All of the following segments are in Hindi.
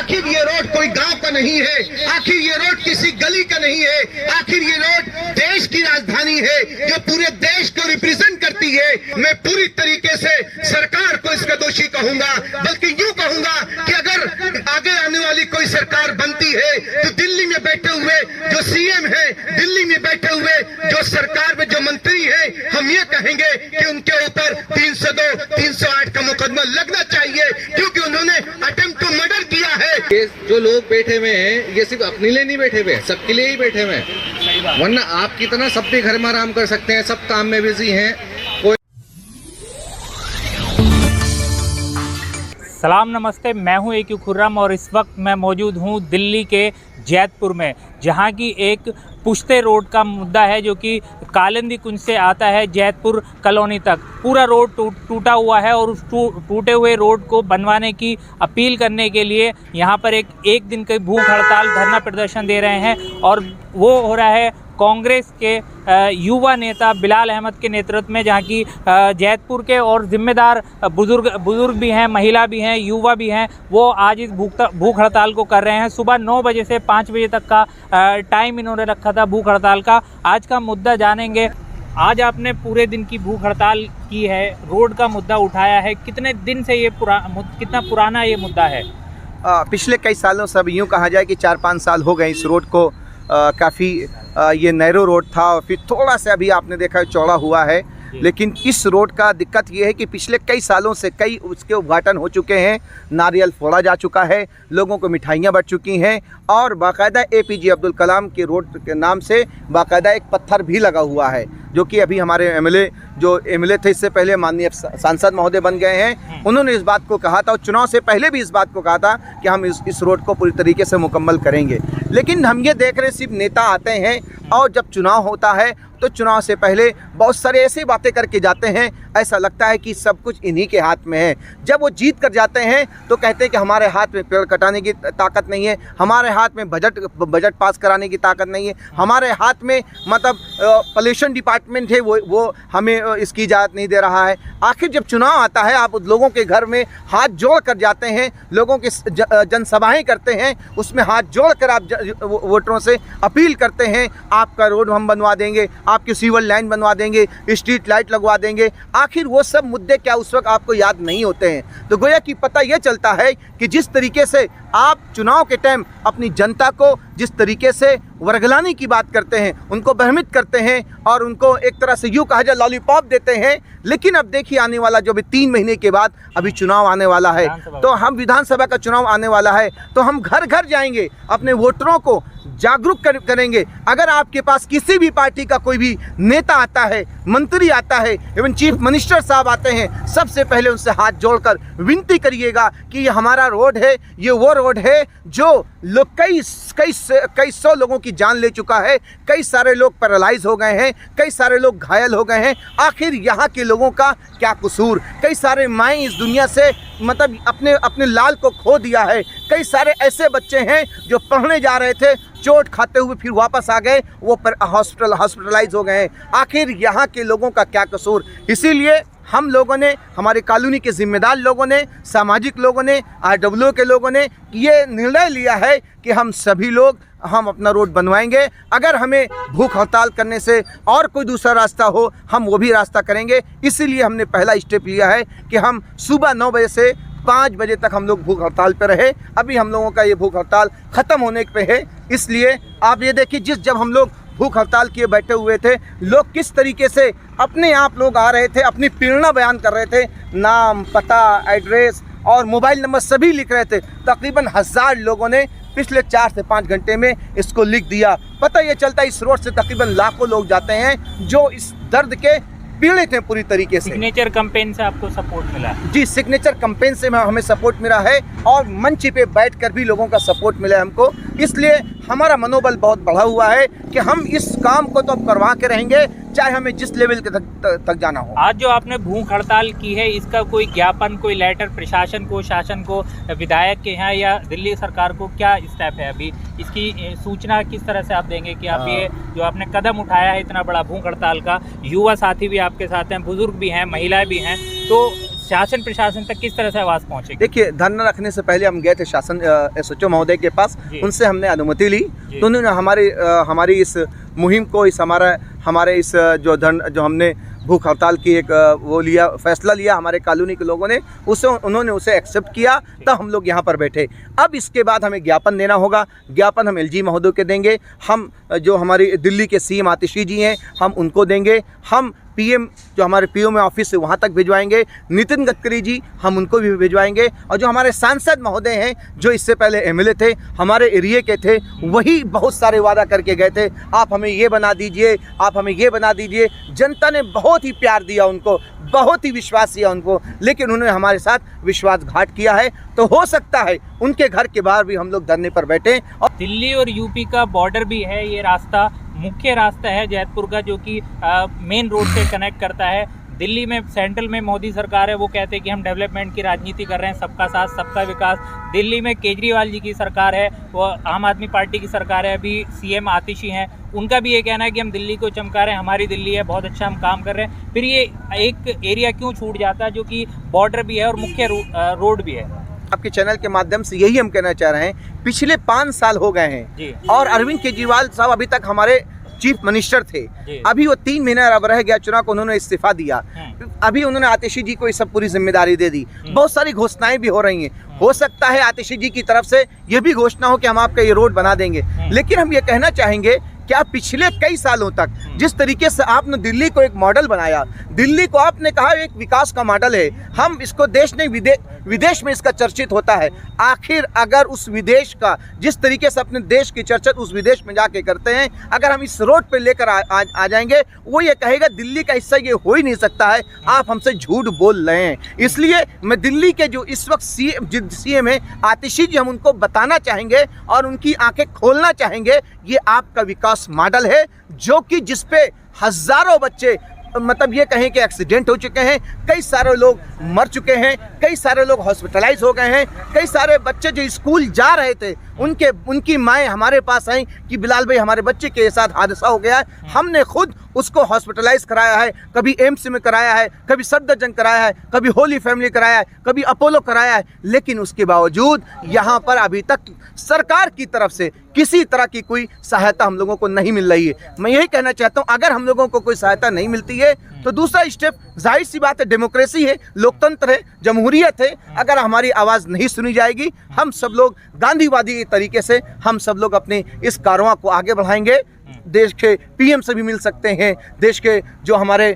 आखिर ये रोड कोई गांव का नहीं है, आखिर ये रोड किसी गली का नहीं है, आखिर ये रोड देश की राजधानी है जो पूरे देश को रिप्रेजेंट करती है। मैं पूरी तरीके से सरकार को इसका दोषी कहूंगा, बल्कि यूं कहूंगा कि अगर आगे आने वाली कोई सरकार बनती है तो दिल्ली में बैठे हुए जो सीएम है, दिल्ली में बैठे हुए जो सरकार में जो मंत्री है, हम ये कहेंगे कि उनके ऊपर 302, 308 का मुकदमा लगना चाहिए, क्योंकि उन्होंने अटेम्प्ट टू मर्डर किया है। ये जो लोग बैठे हुए हैं ये सिर्फ अपने लिए नहीं बैठे हुए, सबके लिए ही बैठे हुए हैं, वरना आप कितना सब भी घर में आराम कर सकते हैं, सब काम में बिजी हैं। सलाम नमस्ते, मैं हूं ए क्यू खुर्रम और इस वक्त मैं मौजूद हूं दिल्ली के जैतपुर में, जहां की एक पुश्ते रोड का मुद्दा है जो कि कालिंदी कुंज से आता है जैतपुर कॉलोनी तक। पूरा रोड टूटा हुआ है और उस टूटे हुए रोड को बनवाने की अपील करने के लिए यहां पर एक दिन की भूख हड़ताल धरना प्रदर्शन दे रहे हैं। और वो हो रहा है कांग्रेस के युवा नेता बिलाल अहमद के नेतृत्व में, जहां की जैतपुर के और जिम्मेदार बुजुर्ग भी हैं, महिला भी हैं, युवा भी हैं, वो आज इस भूख हड़ताल को कर रहे हैं। सुबह 9 बजे से 5 बजे तक का टाइम इन्होंने रखा था भूख हड़ताल का। आज का मुद्दा जानेंगे। आज आपने पूरे दिन की भूख हड़ताल की है, रोड का मुद्दा उठाया है, कितने दिन से ये कितना पुराना ये मुद्दा है? पिछले कई सालों से, अब यूँ कहा जाए कि 4-5 साल हो गए इस रोड को। काफ़ी ये नैरो रोड था और फिर थोड़ा सा अभी आपने देखा चौड़ा हुआ है, लेकिन इस रोड का दिक्कत ये है कि पिछले कई सालों से कई उसके उद्घाटन हो चुके हैं, नारियल फोड़ा जा चुका है, लोगों को मिठाइयाँ बट चुकी हैं और बाकायदा APJ अब्दुल कलाम के रोड के नाम से बाकायदा एक पत्थर भी लगा हुआ है, जो कि अभी हमारे MLA थे इससे पहले माननीय सांसद महोदय बन गए हैं, उन्होंने इस बात को कहा था और चुनाव से पहले भी इस बात को कहा था कि हम इस रोड को पूरी तरीके से मुकम्मल करेंगे। लेकिन हम ये देख रहे हैं सिर्फ नेता आते हैं और जब चुनाव होता है तो चुनाव से पहले बहुत सारे ऐसी बातें करके जाते हैं, ऐसा लगता है कि सब कुछ इन्हीं के हाथ में है। जब वो जीत कर जाते हैं तो कहते हैं कि हमारे हाथ में पेड़ कटाने की ताकत नहीं है, हमारे हाथ में बजट पास कराने की ताकत नहीं है, हमारे हाथ में मतलब पोल्यूशन डिपार्टमेंट है वो हमें इसकी इजाज़त नहीं दे रहा है। आखिर जब चुनाव आता है आप लोगों के घर में हाथ जोड़ कर जाते हैं, लोगों की जनसभाएँ करते हैं, उसमें हाथ जोड़ कर आप वोटरों से अपील करते हैं आपका रोड हम बनवा देंगे, आपकी सीवर लाइन बनवा देंगे, स्ट्रीट लाइट लगवा देंगे। आखिर वो सब मुद्दे क्या उस वक्त आपको याद नहीं होते हैं? तो गोया कि पता ये चलता है कि जिस तरीके से आप चुनाव के टाइम अपनी जनता को जिस तरीके से वर्गलाने की बात करते हैं, उनको भ्रमित करते हैं और उनको एक तरह से यूँ कहा जाए लॉलीपॉप देते हैं। लेकिन अब देखिए आने वाला जो भी 3 महीने के बाद अभी चुनाव आने वाला है, तो हम विधानसभा का चुनाव आने वाला है, तो हम घर घर जाएंगे, अपने वोटरों को जागरूक करेंगे। अगर आपके पास किसी भी पार्टी का कोई भी नेता आता है, मंत्री आता है, इवन चीफ मिनिस्टर साहब आते हैं, सबसे पहले उनसे हाथ जोड़कर विनती करिएगा कि ये हमारा रोड है, ये वो रोड है जो लोग कई सौ लोगों की जान ले चुका है, कई सारे लोग पैरालाइज हो गए हैं, कई सारे लोग घायल हो गए हैं। आखिर यहाँ के लोगों का क्या कसूर? कई सारे माएँ इस दुनिया से मतलब अपने लाल को खो दिया है। कई सारे ऐसे बच्चे हैं जो पढ़ने जा रहे थे, चोट खाते हुए फिर वापस आ गए, वो हॉस्पिटलाइज हो गए हैं। आखिर यहाँ के लोगों का क्या कसूर? इसीलिए हम लोगों ने, हमारे कॉलोनी के जिम्मेदार लोगों ने, सामाजिक लोगों ने, RWO के लोगों ने ये निर्णय लिया है कि हम सभी लोग हम अपना रोड बनवाएंगे। अगर हमें भूख हड़ताल करने से और कोई दूसरा रास्ता हो हम वो भी रास्ता करेंगे। इसीलिए हमने पहला स्टेप लिया है कि हम सुबह 9 बजे से 5 बजे तक हम लोग भूख हड़ताल पे रहे। अभी हम लोगों का ये भूख हड़ताल ख़त्म होने पे है। इसलिए आप ये देखिए, जब हम लोग भूख हड़ताल किए बैठे हुए थे, लोग किस तरीके से अपने आप लोग आ रहे थे, अपनी प्रेरणा बयान कर रहे थे, नाम, पता, एड्रेस और मोबाइल नंबर सभी लिख रहे थे। तकरीबन 1000 लोगों ने पिछले 4 से 5 घंटे में इसको लिख दिया। पता ये चलता है इस रोड से तकरीबन लाखों लोग जाते हैं जो इस दर्द के पीड़ित हैं पूरी तरीके से। सिग्नेचर कैंपेन से आपको सपोर्ट मिला? जी, सिग्नेचर कैंपेन से हमें सपोर्ट मिला है और मंच पे बैठकर भी लोगों का सपोर्ट मिला है हमको। इसलिए हमारा मनोबल बहुत बढ़ा हुआ है कि हम इस काम को तो अब करवा के रहेंगे, चाहे हमें जिस लेवल के तक जाना हो। आज जो आपने भूख हड़ताल की है, इसका कोई ज्ञापन, कोई लेटर प्रशासन को, शासन को, विधायक के यहाँ या दिल्ली सरकार को क्या स्टेप है अभी? इसकी सूचना किस तरह से आप देंगे कि आप ये जो आपने कदम उठाया है इतना बड़ा भूख हड़ताल का, युवा साथी भी आपके साथ हैं, बुजुर्ग भी हैं, महिलाएं भी हैं, तो शासन प्रशासन तक किस तरह से आवाज़ पहुंचेगी? देखिए, धरना रखने से पहले हम गए थे शासन SHO महोदय के पास, उनसे हमने अनुमति ली, तो उन्होंने हमारी इस मुहिम को, हमारे इस जो हमने भूख हड़ताल की एक फैसला लिया हमारे कॉलोनी के लोगों ने, उन्होंने उसे एक्सेप्ट किया, तब हम लोग यहाँ पर बैठे। अब इसके बाद हमें ज्ञापन देना होगा। ज्ञापन हम LG महोदय के देंगे, हम जो हमारी दिल्ली के CM आतिशी जी हैं हम उनको देंगे, हम PM जो हमारे PO में ऑफिस से वहाँ तक भिजवाएंगे, नितिन गडकरी जी हम उनको भी भिजवाएंगे, और जो हमारे सांसद महोदय हैं जो इससे पहले MLA थे, हमारे एरिया के थे, वही बहुत सारे वादा करके गए थे, आप हमें ये बना दीजिए, आप हमें ये बना दीजिए। जनता ने बहुत ही प्यार दिया उनको, बहुत ही विश्वास दिया उनको, लेकिन उन्होंने हमारे साथ विश्वासघात किया है। तो हो सकता है उनके घर के बाहर भी हम लोग धरने पर बैठे। और दिल्ली और UP का बॉर्डर भी है, ये रास्ता मुख्य रास्ता है जैतपुर का, जो कि मेन रोड से कनेक्ट करता है। दिल्ली में सेंट्रल में मोदी सरकार है, वो कहते हैं कि हम डेवलपमेंट की राजनीति कर रहे हैं, सबका साथ सबका विकास। दिल्ली में केजरीवाल जी की सरकार है, वो आम आदमी पार्टी की सरकार है, अभी CM आतिशी हैं, उनका भी ये कहना है कि हम दिल्ली को चमका रहे हैं, हमारी दिल्ली है, बहुत अच्छा हम काम कर रहे हैं। फिर ये एक एरिया क्यों छूट जाता है जो कि बॉर्डर भी है और मुख्य रोड भी है? आपके चैनल के माध्यम से यही हम कहना चाह रहे हैं, पिछले 5 साल हो गए हैं और अरविंद केजरीवाल साहब अभी तक हमारे चीफ मिनिस्टर थे। अभी वो 3 महीना अब रह गया चुनाव को, उन्होंने इस्तीफा दिया। अभी उन्होंने आतिशी जी को ये सब पूरी जिम्मेदारी दे दी। बहुत सारी घोषणाएं भी हो रही हैं। हो सकता है आतिशी जी की तरफ से ये भी घोषणा हो कि हम आपका ये रोड बना देंगे, लेकिन हम ये कहना चाहेंगे क्या पिछले कई सालों तक जिस तरीके से आपने दिल्ली को एक मॉडल बनाया, दिल्ली को आपने कहा एक विकास का मॉडल है, हम इसको देश नहीं विदेश में इसका चर्चित होता है। आखिर अगर उस विदेश का जिस तरीके से अपने देश की चर्चा उस विदेश में जाके करते हैं, अगर हम इस रोड पे लेकर आ जाएंगे, वो ये कहेगा दिल्ली का हिस्सा ये हो ही नहीं सकता है, आप हमसे झूठ बोल रहे हैं। इसलिए मैं दिल्ली के जो इस वक्त CM है आतिशी जी, हम उनको बताना चाहेंगे और उनकी आंखें खोलना चाहेंगे, ये आपका विकास मॉडल है जो कि जिसपे हजारों बच्चे मतलब ये कहें कि एक्सीडेंट हो चुके हैं, कई सारे लोग मर चुके हैं, कई सारे लोग हॉस्पिटलाइज हो गए हैं, कई सारे बच्चे जो स्कूल जा रहे थे उनकी माएँ हमारे पास आई कि बिलाल भाई हमारे बच्चे के साथ हादसा हो गया है, हमने खुद उसको हॉस्पिटलाइज कराया है, कभी एम्स में कराया है, कभी सफदरजंग कराया है, कभी होली फैमिली कराया है, कभी अपोलो कराया है, लेकिन उसके बावजूद यहाँ पर अभी तक सरकार की तरफ से किसी तरह की कोई सहायता हम लोगों को नहीं मिल रही है। मैं यही कहना चाहता हूँ, अगर हम लोगों को कोई सहायता नहीं मिलती है तो दूसरा स्टेप, जाहिर सी बात है, डेमोक्रेसी है, लोकतंत्र है, जमहूरियत है, अगर हमारी आवाज़ नहीं सुनी जाएगी, हम सब लोग गांधीवादी तरीके से हम सब लोग अपने इस कारवां को आगे बढ़ाएंगे। देश के PM से भी मिल सकते हैं, देश के जो हमारे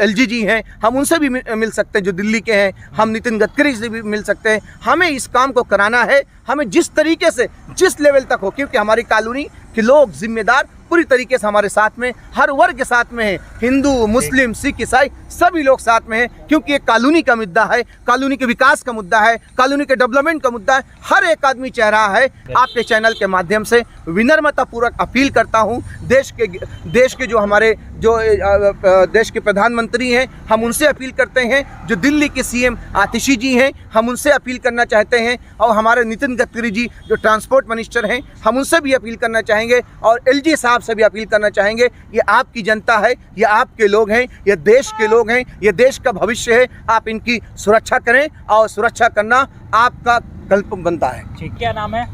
LG जी हैं हम उनसे भी मिल सकते हैं, जो दिल्ली के हैं, हम नितिन गडकरी से भी मिल सकते हैं। हमें इस काम को कराना है, हमें जिस तरीके से जिस लेवल तक हो, क्योंकि हमारी कॉलोनी के लोग जिम्मेदार पूरी तरीके से हमारे साथ में, हर वर्ग के साथ में है, हिंदू मुस्लिम सिख ईसाई सभी लोग साथ में हैं, क्योंकि ये कॉलोनी का मुद्दा है, कॉलोनी के विकास का मुद्दा है, कॉलोनी के डेवलपमेंट का मुद्दा है, हर एक आदमी चाह रहा है। आपके चैनल के माध्यम से विनम्रतापूर्वक अपील करता हूँ, देश के जो हमारे देश के प्रधानमंत्री हैं हम उनसे अपील करते हैं, जो दिल्ली के CM आतिशी जी हैं हम उनसे अपील करना चाहते हैं, और हमारे नितिन गडकरी जी जो ट्रांसपोर्ट मिनिस्टर हैं हम उनसे भी अपील करना चाहेंगे, और LG साहब से भी अपील करना चाहेंगे। ये आपकी जनता है, ये आपके लोग हैं, ये देश के लोग हैं, ये देश का भविष्य है, आप इनकी सुरक्षा करें और सुरक्षा करना आपका कल्प बनता है। ठीक, क्या नाम है?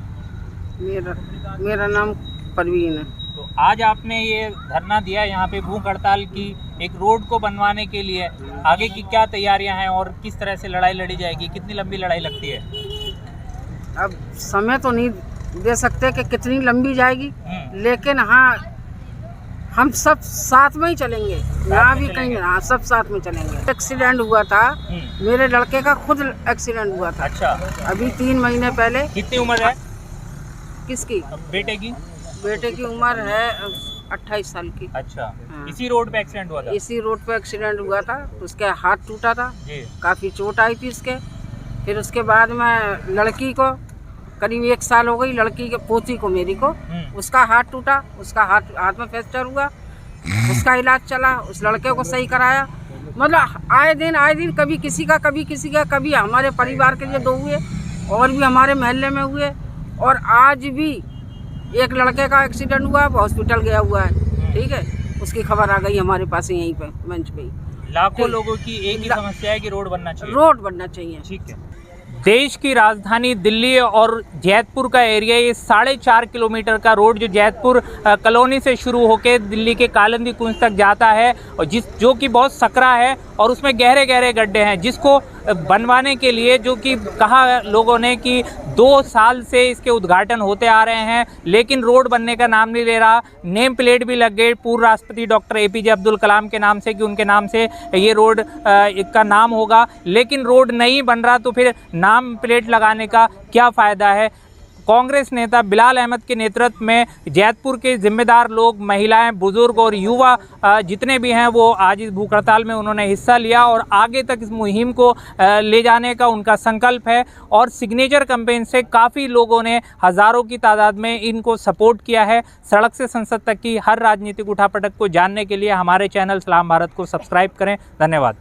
मेरा नाम परवीन है। तो आज आपने ये धरना दिया यहाँ पे भूख हड़ताल की, एक रोड को बनवाने के लिए, आगे की क्या तैयारियां हैं और किस तरह से लड़ाई लड़ी जाएगी, कितनी लंबी लड़ाई लगती है? अब समय तो नहीं दे सकते कि कितनी लंबी जाएगी, लेकिन हाँ हम सब साथ में ही चलेंगे, यहाँ भी कहीं, हाँ सब साथ में चलेंगे। एक्सीडेंट हुआ था, मेरे लड़के का खुद एक्सीडेंट हुआ था। अच्छा, अभी 3 महीने पहले। कितनी उम्र है किसकी? बेटे की? बेटे की उम्र है 28 साल की। अच्छा, हाँ। इसी रोड पे एक्सीडेंट हुआ था? इसी रोड पे एक्सीडेंट हुआ था, उसके हाथ टूटा था जी। काफ़ी चोट आई थी इसके। फिर उसके बाद में लड़की को करीब 1 साल हो गई, लड़की के पोती को मेरी को, उसका हाथ टूटा, उसका हाथ में फ्रैक्चर हुआ। उसका इलाज चला, उस लड़के को सही कराया। मतलब आए दिन कभी किसी का कभी हमारे परिवार के लिए 2 हुए और भी हमारे मोहल्ले में हुए। और आज भी एक लड़के का एक्सीडेंट हुआ, हॉस्पिटल गया हुआ है, ठीक है, उसकी खबर आ गई हमारे पास यहीं पे मंच पे ही। लाखों लोगों की एक ही समस्या है कि रोड बनना चाहिए। रोड बनना चाहिए। ठीक है। देश की राजधानी दिल्ली और जैतपुर का एरिया, ये 4.5 किलोमीटर का रोड जो जैतपुर कॉलोनी से शुरू होकर दिल्ली के कालिंदी कुंज तक जाता है, और जो कि बहुत सकरा है और उसमें गहरे गहरे गड्ढे हैं, जिसको बनवाने के लिए जो कि कहा लोगों ने कि 2 साल से इसके उद्घाटन होते आ रहे हैं, लेकिन रोड बनने का नाम नहीं ले रहा। नेम प्लेट भी लग गई पूर्व राष्ट्रपति डॉक्टर APJ अब्दुल कलाम के नाम से कि उनके नाम से ये रोड का नाम होगा, लेकिन रोड नहीं बन रहा, तो फिर नाम प्लेट लगाने का क्या फ़ायदा है। कांग्रेस नेता बिलाल अहमद के नेतृत्व में जैतपुर के जिम्मेदार लोग, महिलाएं, बुजुर्ग और युवा जितने भी हैं वो आज इस भूख हड़ताल में उन्होंने हिस्सा लिया और आगे तक इस मुहिम को ले जाने का उनका संकल्प है। और सिग्नेचर कैंपेन से काफ़ी लोगों ने हज़ारों की तादाद में इनको सपोर्ट किया है। सड़क से संसद तक की हर राजनीतिक उठापटक को जानने के लिए हमारे चैनल सलाम भारत को सब्सक्राइब करें। धन्यवाद।